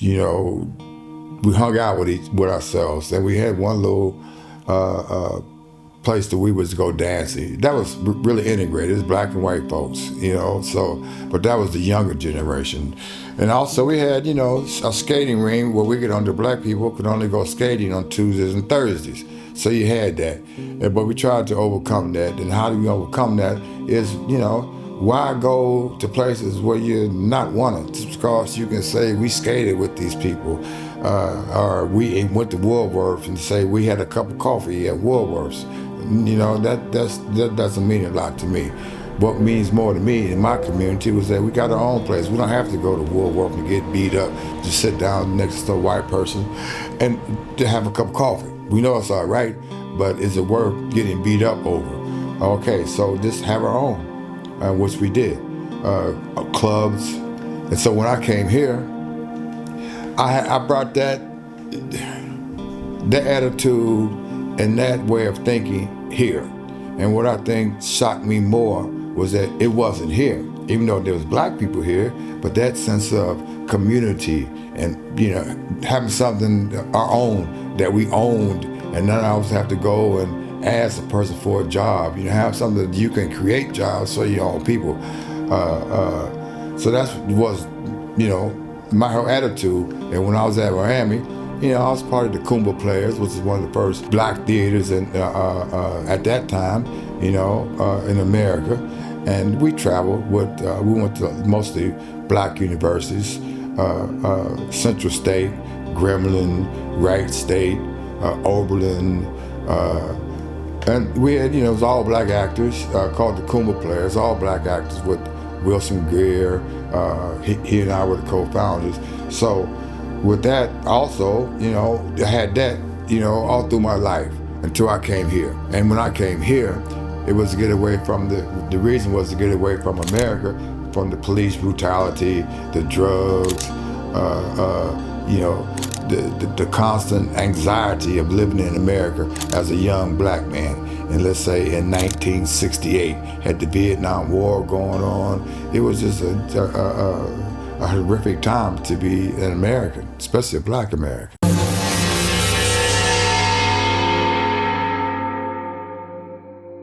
we hung out with ourselves, and we had one little place that we was to go dancing. That was really integrated. It was black and white folks, So, but that was the younger generation, and also we had, a skating ring where the black people could only go skating on Tuesdays and Thursdays. So you had that, but we tried to overcome that. And how do we overcome that? Is why go to places where you're not wanted? Because you can say we skated with these people, or we went to Woolworths and say we had a cup of coffee at Woolworths. That doesn't mean a lot to me. What means more to me in my community was that we got our own place. We don't have to go to Woolworths and get beat up to sit down next to a white person and to have a cup of coffee. We know it's all right, but is it worth getting beat up over? Okay, so just have our own, which we did. Clubs. And so when I came here, I brought that attitude and that way of thinking here. And what I think shocked me more was that it wasn't here, even though there was black people here, but that sense of community and, having something our own that we owned, and none of us have to go and ask a person for a job. Have something that you can create jobs for your own people. So that was, my whole attitude. And when I was at Miami, I was part of the Kuumba Players, which is one of the first black theaters at that time, in America. And we traveled we went to mostly black universities, Central State, Gremlin, Wright State, Oberlin, and we had, it was all black actors, called the Kuumba Players, all black actors with Wilson Greer. He and I were the co-founders. So with that also, I had that, all through my life until I came here. And when I came here, it was to get away from the reason was to get away from America, from the police brutality, the drugs, the constant anxiety of living in America as a young black man. And let's say in 1968, had the Vietnam War going on. It was just a horrific time to be an American, especially a black American.